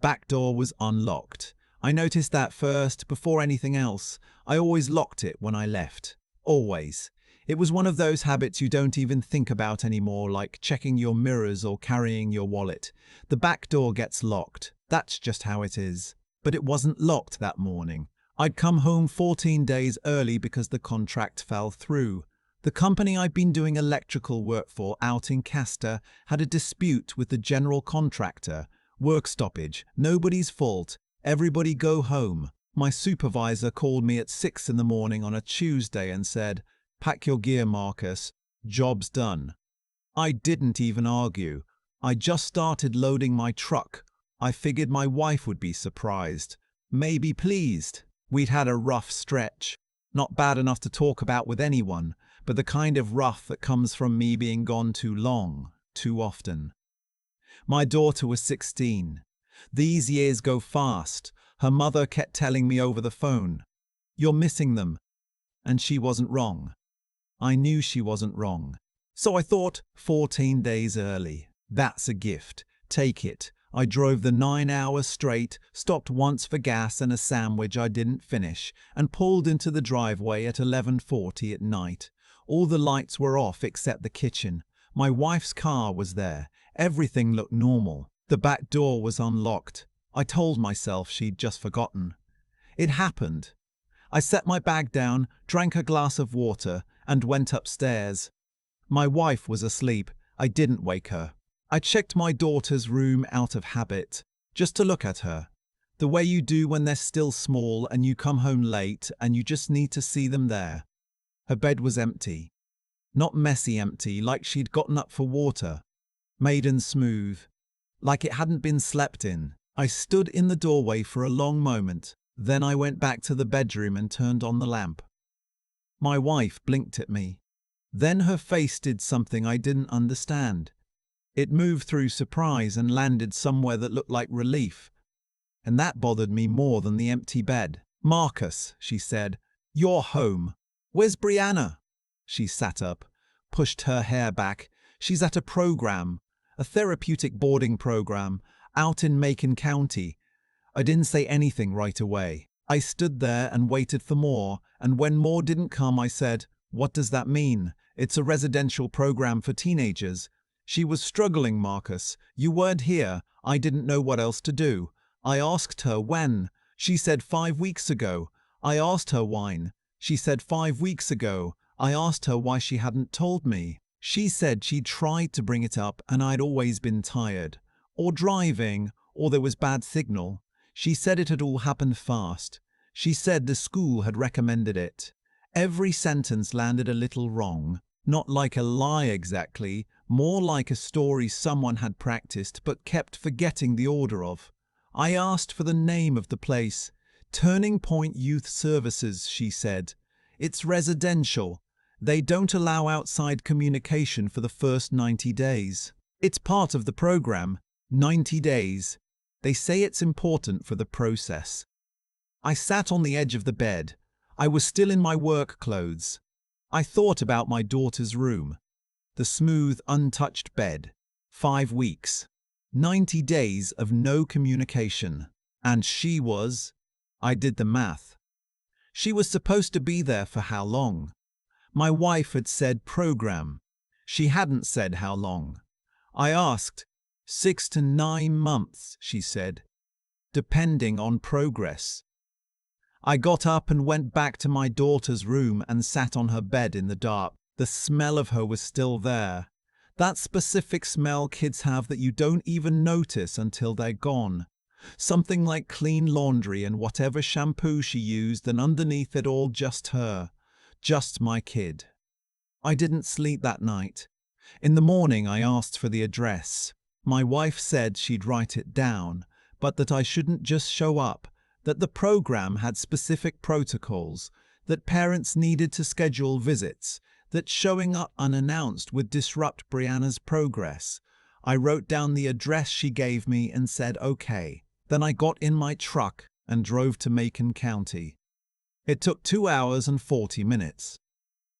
Back door was unlocked. I noticed that first, before anything else. I always locked it when I left. Always. It was one of those habits you don't even think about anymore, like checking your mirrors or carrying your wallet. The back door gets locked. That's just how it is. But it wasn't locked that morning. I'd come home 14 days early because the contract fell through. The company I'd been doing electrical work for out in Castor had a dispute with the general contractor. Work stoppage. Nobody's fault. Everybody go home. My supervisor called me at 6 in the morning on a Tuesday and said, "Pack your gear, Marcus. Job's done." I didn't even argue. I just started loading my truck. I figured my wife would be surprised. Maybe pleased. We'd had a rough stretch. Not bad enough to talk about with anyone, but the kind of rough that comes from me being gone too long, too often. My daughter was 16. These years go fast. Her mother kept telling me over the phone, "You're missing them." And she wasn't wrong. I knew she wasn't wrong. So I thought, 14 days early. That's a gift. Take it. I drove the 9 hours straight, stopped once for gas and a sandwich I didn't finish, and pulled into the driveway at 11:40 at night. All the lights were off except the kitchen. My wife's car was there. Everything looked normal. The back door was unlocked. I told myself she'd just forgotten. It happened. I set my bag down, drank a glass of water, and went upstairs. My wife was asleep. I didn't wake her. I checked my daughter's room out of habit, just to look at her. The way you do when they're still small and you come home late and you just need to see them there. Her bed was empty. Not messy empty, like she'd gotten up for water. Made and smooth, like it hadn't been slept in. I stood in the doorway for a long moment. Then I went back to the bedroom and turned on the lamp. My wife blinked at me. Then her face did something I didn't understand. It moved through surprise and landed somewhere that looked like relief. And that bothered me more than the empty bed. "Marcus," she said, "you're home. Where's Brianna?" She sat up, pushed her hair back. "She's at a program, a therapeutic boarding program, out in Macon County." I didn't say anything right away. I stood there and waited for more, and when more didn't come, I said, "What does that mean?" "It's a residential program for teenagers." "She was struggling, Marcus. You weren't here. I didn't know what else to do." I asked her when. She said 5 weeks ago. I asked her why. She said 5 weeks ago. I asked her why she hadn't told me. She said she'd tried to bring it up and I'd always been tired, or driving, or there was bad signal. She said it had all happened fast. She said the school had recommended it. Every sentence landed a little wrong. Not like a lie exactly, more like a story someone had practiced but kept forgetting the order of. I asked for the name of the place. "Turning Point Youth Services," she said. "It's residential. They don't allow outside communication for the first 90 days. It's part of the program. 90 days. They say it's important for the process." I sat on the edge of the bed. I was still in my work clothes. I thought about my daughter's room. The smooth, untouched bed. 5 weeks. 90 days of no communication. And she was... I did the math. She was supposed to be there for how long? My wife had said program. She hadn't said how long. I asked. 6 to 9 months, she said, depending on progress. I got up and went back to my daughter's room and sat on her bed in the dark. The smell of her was still there. That specific smell kids have that you don't even notice until they're gone. Something like clean laundry and whatever shampoo she used, and underneath it all just her. Just my kid. I didn't sleep that night. In the morning I asked for the address. My wife said she'd write it down, but that I shouldn't just show up, that the program had specific protocols, that parents needed to schedule visits, that showing up unannounced would disrupt Brianna's progress. I wrote down the address she gave me and said okay. Then I got in my truck and drove to Macon County. It took 2 hours and 40 minutes.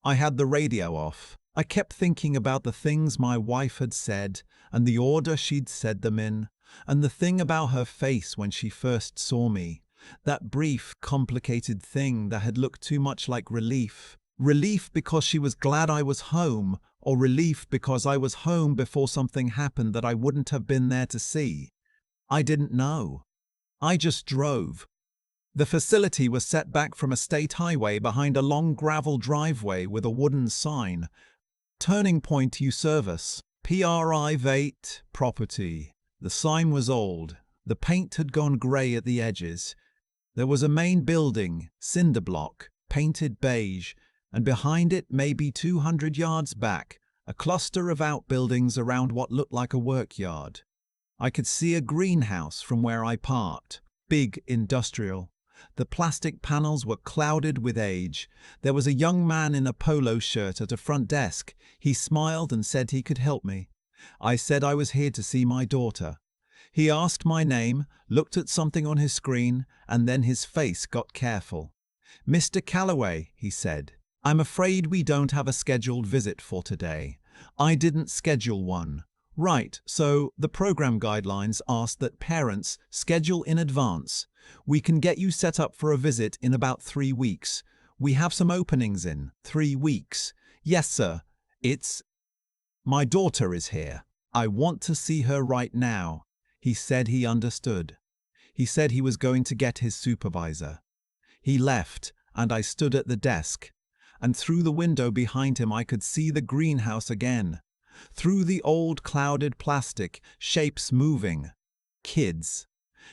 I had the radio off. I kept thinking about the things my wife had said and the order she'd said them in. And the thing about her face when she first saw me, that brief, complicated thing that had looked too much like relief. Relief because she was glad I was home, or relief because I was home before something happened that I wouldn't have been there to see. I didn't know. I just drove. The facility was set back from a state highway behind a long gravel driveway with a wooden sign. Turning point you service. Private property. The sign was old. The paint had gone grey at the edges. There was a main building, cinder block, painted beige, and behind it, maybe 200 yards back, a cluster of outbuildings around what looked like a workyard. I could see a greenhouse from where I parked. Big, industrial. The plastic panels were clouded with age. There was a young man in a polo shirt at a front desk. He smiled and said he could help me. I said I was here to see my daughter. He asked my name, looked at something on his screen, and then his face got careful. "Mr. Calloway," he said, "I'm afraid we don't have a scheduled visit for today. I didn't schedule one." Right, so the program guidelines ask that parents schedule in advance. We can get you set up for a visit in about 3 weeks. We have some openings in 3 weeks. Yes, sir. My daughter is here. I want to see her right now. He said he understood. He said he was going to get his supervisor. He left, and I stood at the desk. And through the window behind him I could see the greenhouse again. Through the old clouded plastic, shapes moving. Kids.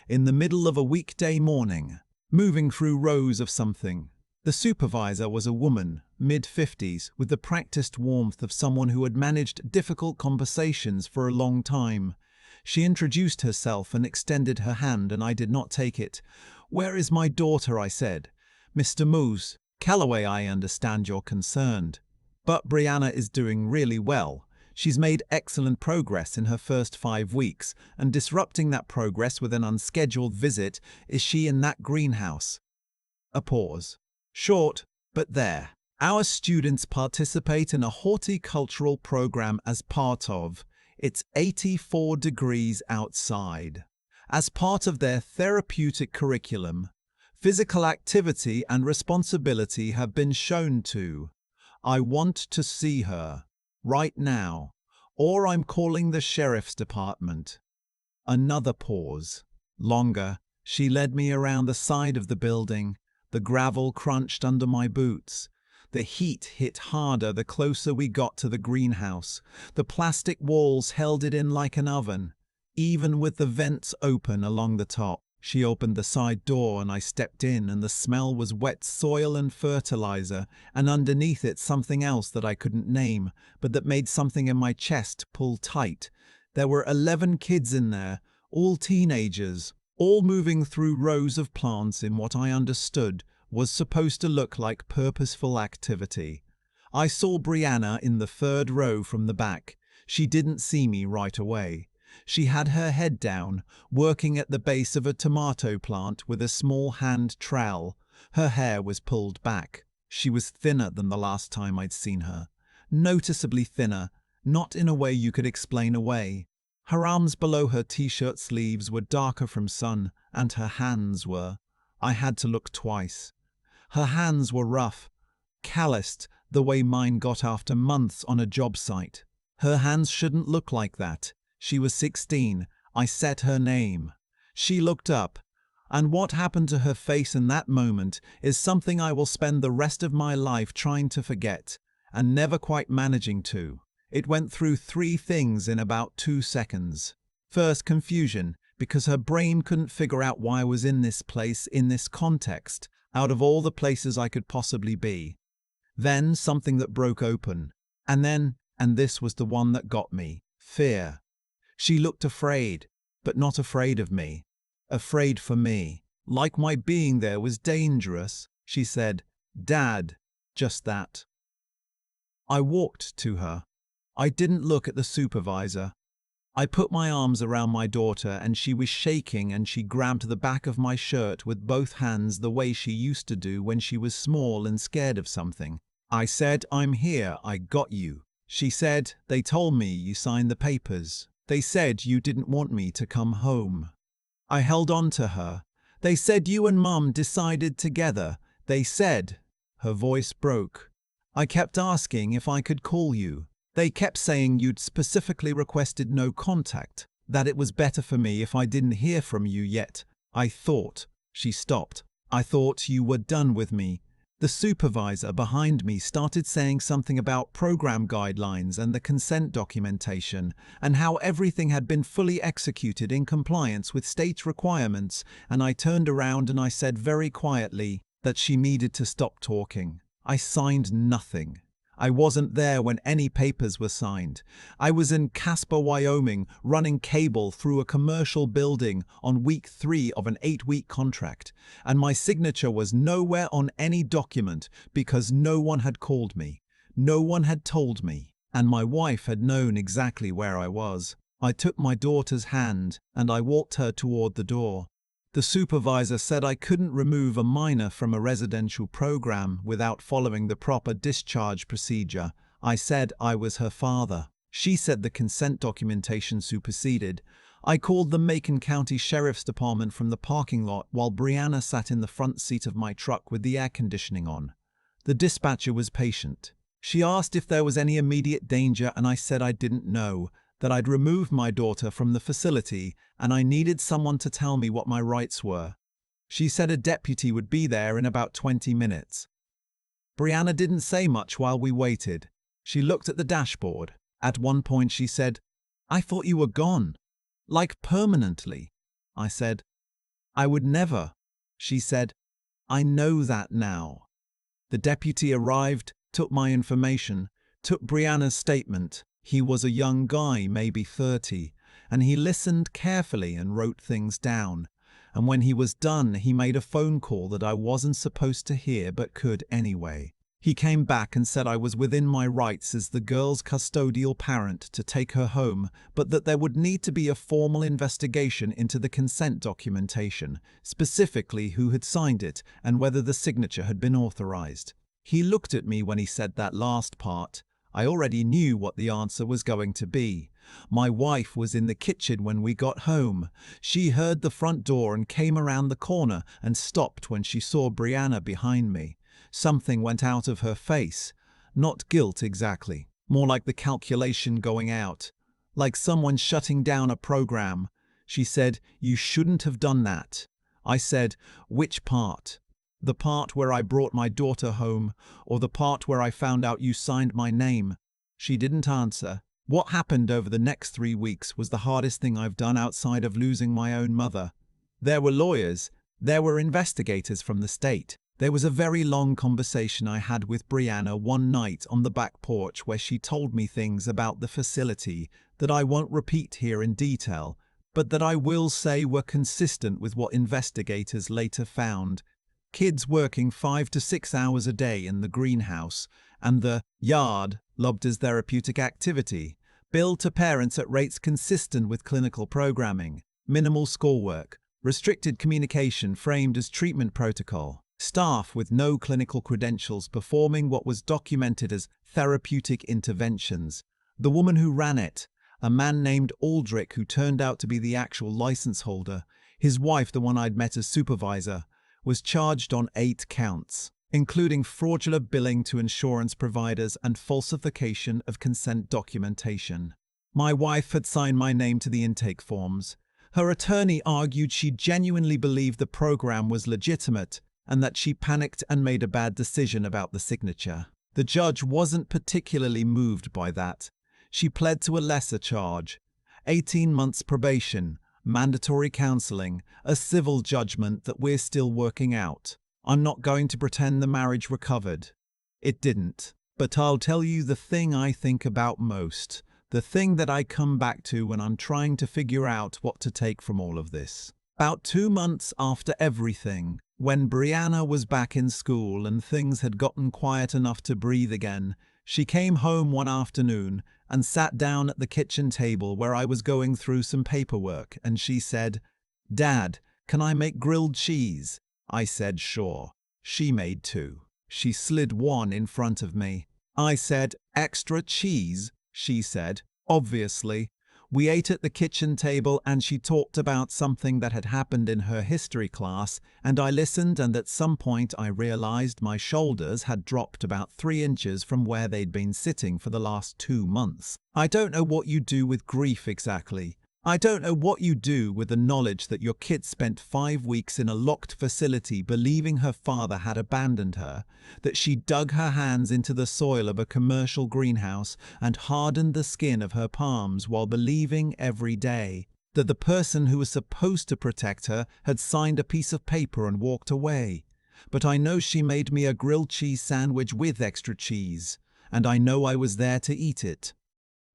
In the middle of a weekday morning, moving through rows of something. The supervisor was a woman, mid-50s, with the practiced warmth of someone who had managed difficult conversations for a long time. She introduced herself and extended her hand, and I did not take it. "Where is my daughter?" I said. "Mr. Moose Calloway, I understand you're concerned. But Brianna is doing really well. She's made excellent progress in her first 5 weeks, and disrupting that progress with an unscheduled visit is she in that greenhouse." A pause. Short, but there. Our students participate in a horticultural program as part of It's 84 degrees outside. As part of their therapeutic curriculum, physical activity and responsibility have been shown to. I want to see her. Right now. Or I'm calling the sheriff's department. Another pause. Longer. She led me around the side of the building. The gravel crunched under my boots. The heat hit harder the closer we got to the greenhouse. The plastic walls held it in like an oven, even with the vents open along the top. She opened the side door and I stepped in, and the smell was wet soil and fertilizer, and underneath it something else that I couldn't name, but that made something in my chest pull tight. There were 11 kids in there, all teenagers, all moving through rows of plants in what I understood was supposed to look like purposeful activity. I saw Brianna in the 3rd row from the back. She didn't see me right away. She had her head down, working at the base of a tomato plant with a small hand trowel. Her hair was pulled back. She was thinner than the last time I'd seen her. Noticeably thinner, not in a way you could explain away. Her arms below her t-shirt sleeves were darker from sun, and her hands were. I had to look twice. Her hands were rough, calloused the way mine got after months on a job site. Her hands shouldn't look like that. She was 16. I said her name. She looked up, and what happened to her face in that moment is something I will spend the rest of my life trying to forget, and never quite managing to. It went through 3 things in about 2 seconds. First, confusion, because her brain couldn't figure out why I was in this place, in this context, out of all the places I could possibly be. Then something that broke open. And then, and this was the one that got me, fear. She looked afraid, but not afraid of me. Afraid for me. Like my being there was dangerous. She said, "Dad," just that. I walked to her. I didn't look at the supervisor. I put my arms around my daughter, and she was shaking, and she grabbed the back of my shirt with both hands the way she used to do when she was small and scared of something. I said, "I'm here, I got you." She said, "They told me you signed the papers." They said you didn't want me to come home. I held on to her. They said you and Mum decided together. They said, her voice broke. I kept asking if I could call you. They kept saying you'd specifically requested no contact, that it was better for me if I didn't hear from you yet. I thought, she stopped. I thought you were done with me. The supervisor behind me started saying something about program guidelines and the consent documentation, and how everything had been fully executed in compliance with state requirements, and I turned around and I said very quietly that she needed to stop talking. I signed nothing. I wasn't there when any papers were signed. I was in Casper, Wyoming, running cable through a commercial building on week 3 of an 8-week contract, and my signature was nowhere on any document because no one had called me. No one had told me, and my wife had known exactly where I was. I took my daughter's hand and I walked her toward the door. The supervisor said I couldn't remove a minor from a residential program without following the proper discharge procedure. I said I was her father. She said the consent documentation superseded. I called the Macon County Sheriff's Department from the parking lot while Brianna sat in the front seat of my truck with the air conditioning on. The dispatcher was patient. She asked if there was any immediate danger and I said I didn't know, that I'd removed my daughter from the facility and I needed someone to tell me what my rights were. She said a deputy would be there in about 20 minutes. Brianna didn't say much while we waited. She looked at the dashboard. At one point she said, "I thought you were gone. Like permanently." I said, "I would never." She said, "I know that now." The deputy arrived, took my information, took Brianna's statement. He was a young guy, maybe 30, and he listened carefully and wrote things down. And when he was done, he made a phone call that I wasn't supposed to hear but could anyway. He came back and said I was within my rights as the girl's custodial parent to take her home, but that there would need to be a formal investigation into the consent documentation, specifically who had signed it and whether the signature had been authorized. He looked at me when he said that last part. I already knew what the answer was going to be. My wife was in the kitchen when we got home. She heard the front door and came around the corner and stopped when she saw Brianna behind me. Something went out of her face. Not guilt exactly, more like the calculation going out. Like someone shutting down a program. She said, "You shouldn't have done that." I said, "Which part? The part where I brought my daughter home, or the part where I found out you signed my name?" She didn't answer. What happened over the next 3 weeks was the hardest thing I've done outside of losing my own mother. There were lawyers. There were investigators from the state. There was a very long conversation I had with Brianna one night on the back porch where she told me things about the facility that I won't repeat here in detail, but that I will say were consistent with what investigators later found. Kids working 5 to 6 hours a day in the greenhouse, and the yard lobbed as therapeutic activity, billed to parents at rates consistent with clinical programming, minimal schoolwork, restricted communication framed as treatment protocol, staff with no clinical credentials performing what was documented as therapeutic interventions. The woman who ran it, a man named Aldrich who turned out to be the actual license holder, his wife, the one I'd met as supervisor, was charged on 8 counts, including fraudulent billing to insurance providers and falsification of consent documentation. My wife had signed my name to the intake forms. Her attorney argued she genuinely believed the program was legitimate and that she panicked and made a bad decision about the signature. The judge wasn't particularly moved by that. She pled to a lesser charge, 18 months probation, mandatory counseling, a civil judgment that we're still working out. I'm not going to pretend the marriage recovered. It didn't. But I'll tell you the thing I think about most, the thing that I come back to when I'm trying to figure out what to take from all of this. About 2 months after everything, when Brianna was back in school and things had gotten quiet enough to breathe again, she came home one afternoon and sat down at the kitchen table where I was going through some paperwork, and she said, "Dad, can I make grilled cheese?" I said, "Sure." She made 2. She slid one in front of me. I said, "Extra cheese?" She said, "Obviously." We ate at the kitchen table and she talked about something that had happened in her history class, and I listened, and at some point I realized my shoulders had dropped about 3 inches from where they'd been sitting for the last 2 months. I don't know what you do with grief exactly. I don't know what you do with the knowledge that your kid spent 5 weeks in a locked facility believing her father had abandoned her, that she dug her hands into the soil of a commercial greenhouse and hardened the skin of her palms while believing every day that the person who was supposed to protect her had signed a piece of paper and walked away. But I know she made me a grilled cheese sandwich with extra cheese, and I know I was there to eat it.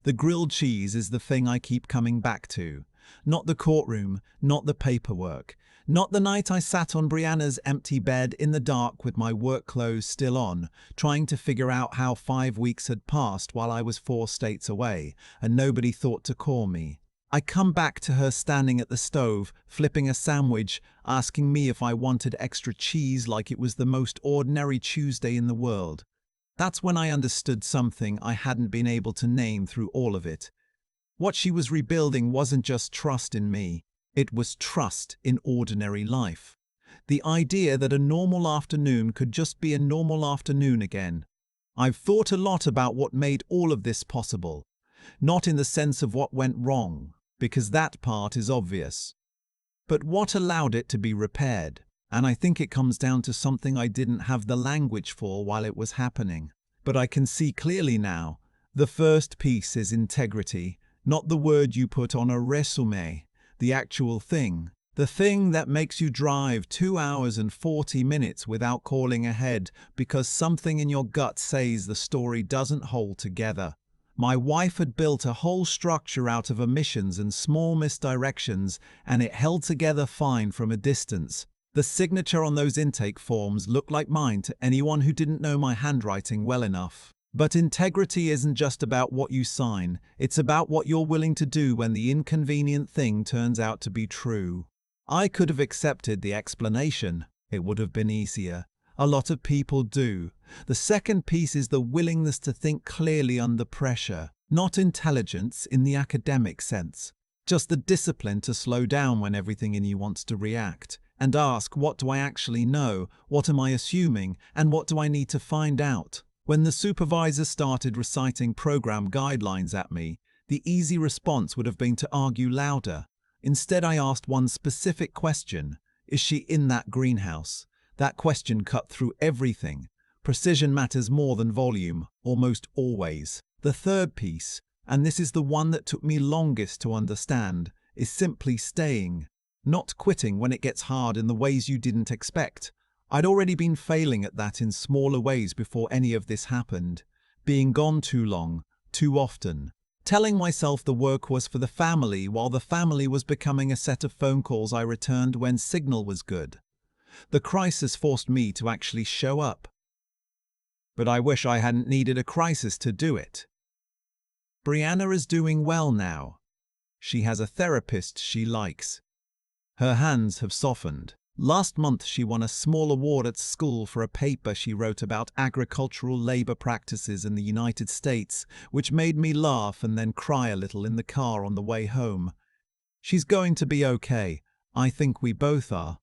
The grilled cheese is the thing I keep coming back to. Not the courtroom, not the paperwork, not the night I sat on Brianna's empty bed in the dark with my work clothes still on, trying to figure out how 5 weeks had passed while I was 4 states away, and nobody thought to call me. I come back to her standing at the stove, flipping a sandwich, asking me if I wanted extra cheese like it was the most ordinary Tuesday in the world. That's when I understood something I hadn't been able to name through all of it. What she was rebuilding wasn't just trust in me, it was trust in ordinary life. The idea that a normal afternoon could just be a normal afternoon again. I've thought a lot about what made all of this possible, not in the sense of what went wrong, because that part is obvious, but what allowed it to be repaired. And I think it comes down to something I didn't have the language for while it was happening. But I can see clearly now. The first piece is integrity, not the word you put on a resume, the actual thing. The thing that makes you drive 2 hours and 40 minutes without calling ahead because something in your gut says the story doesn't hold together. My wife had built a whole structure out of omissions and small misdirections, and it held together fine from a distance. The signature on those intake forms looked like mine to anyone who didn't know my handwriting well enough. But integrity isn't just about what you sign, it's about what you're willing to do when the inconvenient thing turns out to be true. I could have accepted the explanation. It would have been easier. A lot of people do. The second piece is the willingness to think clearly under pressure, not intelligence in the academic sense. Just the discipline to slow down when everything in you wants to react, and ask, what do I actually know, what am I assuming, and what do I need to find out? When the supervisor started reciting program guidelines at me, the easy response would have been to argue louder. Instead, I asked one specific question: is she in that greenhouse? That question cut through everything. Precision matters more than volume, almost always. The third piece, and this is the one that took me longest to understand, is simply staying. Not quitting when it gets hard in the ways you didn't expect. I'd already been failing at that in smaller ways before any of this happened. Being gone too long, too often. Telling myself the work was for the family while the family was becoming a set of phone calls I returned when signal was good. The crisis forced me to actually show up. But I wish I hadn't needed a crisis to do it. Brianna is doing well now. She has a therapist she likes. Her hands have softened. Last month she won a small award at school for a paper she wrote about agricultural labor practices in the United States, which made me laugh and then cry a little in the car on the way home. She's going to be okay. I think we both are.